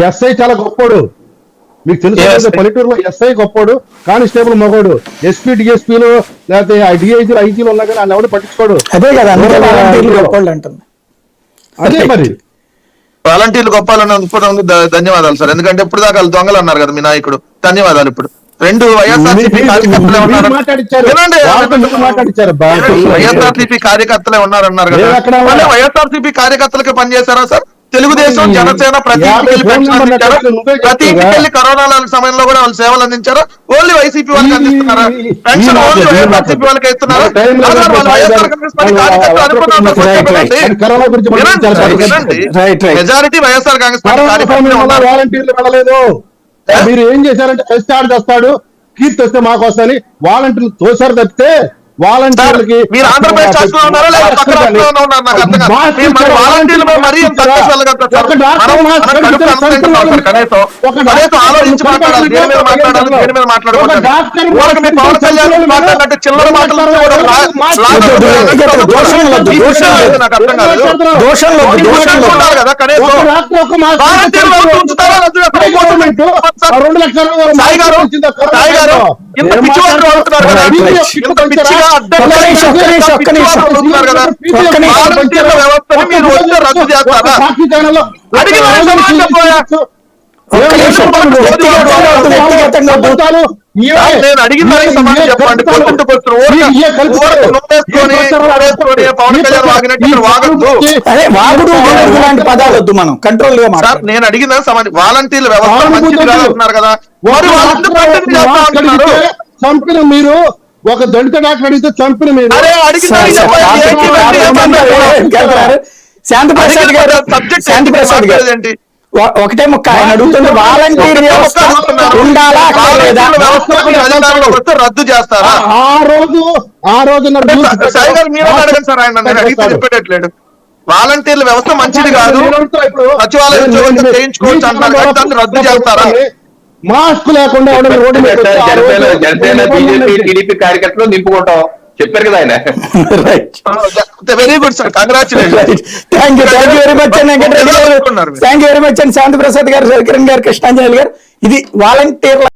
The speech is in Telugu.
ఎస్ఐ చాలా గొప్పోడు, మీకు తెలుసు. పల్లెటూరులో ఎస్ఐ గొప్పోడు, కానిస్టేబుల్ మగోడు, ఎస్పీ డిఎస్పీలు లేకపోతే డిఐజీలు ఐజీలు ఉన్నా కానీ వాళ్ళు ఎవరు పట్టించుకోడు. అదే కదా గొప్పోళ్ళు అంటుంది. అదే మరి వాలంటీర్లు గొప్పాలని ధన్యవాదాలు సార్. ఎందుకంటే ఇప్పుడు దాకా దొంగలు అన్నారు కదా మీ నాయకుడు. ధన్యవాదాలు. ఇప్పుడు 2 వైఎస్ఆర్సీపీ కార్యకర్తలే ఉన్నారన్నారు కదా, వైఎస్ఆర్సీపీ కార్యకర్తలకి పనిచేశారా సార్? తెలుగుదేశం జనసేన ప్రతి ఇంటికి కరోనా సమయంలో కూడా వాళ్ళు సేవలు అందించారా? ఓన్లీ వైసీపీ వాళ్ళకి అందిస్తున్నారా? పెన్షన్ ఓన్లీ వైఎస్ఆర్సీపీ వాళ్ళకి ఇస్తున్నారా? Majority YSR Congress party. మీరు ఏం చేశారంటే ఫస్ట్ ఆర్డర్ చేస్తాడు, కీర్తి వస్తే మాకు వస్తాయని వాలంటీర్లు తోసారు తప్పితే వాలంటీర్లకి మీరు ఆంధ్రప్రదేశ్ రాష్ట్రంలో ఉన్నారా లేదా పక్క రాష్ట్రంలో ఉన్నారా? నాకు అర్థం కాదు. వాలంటీర్లు మరీ ఆలోచించి మాట్లాడాలి. దేని మీద మాట్లాడాలి, దేని మీద మాట్లాడకూడదు. పవన్ కళ్యాణ్ మాట్లాడినట్టు చిల్లర మాటలు నాకు అర్థం కాలేదు. ఉండాలి కదా కనీసం. సాయి గారు ఇంత పిచ్చి వాళ్ళు అవుతున్నారు కదా, ఇంత పిచ్చిగా వ్యవస్థని మీరు వచ్చి రద్దు చేస్తారా? అడిగిన నేను అడిగిన సమాధానం చెప్పండి. పవన్ కళ్యాణ్ వాగినట్టు వాగద్దు. సార్ నేను అడిగిన సమాధానం, వాలంటీర్ల వ్యవస్థ మంచిది కాదంటున్నారు కదా, చంపిన మీరు ఒక దళిత డాక్టర్ అడిగితే చంపిన మీరు శాంతిప్రసాద్ గారు ఒకటే ముక్క ఆయన అడుగుతుంది, వాలంటీర్ వ్యవస్థ ఉండాలా రద్దు చేస్తారా? ఆ రోజు సాయి గారు మీరు అడగండి సార్. ఆయన అడిగితే చెప్పేటట్లేడు. వాలంటీర్ల వ్యవస్థ మంచిది కాదు, సచివాలయం చేయించుకోవచ్చు అంటారు, దాన్ని రద్దు చేస్తారా? మాస్క్ లేకుండా జనసేన బీజేపీ టీడీపీ కార్యకర్తలు నింపుకుంటాం చెప్పారు కదా ఆయన. Very good sir, congratulation. Thank you very much అండి వెంకటరెడ్డి గారు, థ్యాంక్ యూ వెరీ మచ్ అండి శాంతిప్రసాద్ గారు, కిరణ్ గారు, కృష్ణాంజలి గారు. ఇది వాలంటీర్ల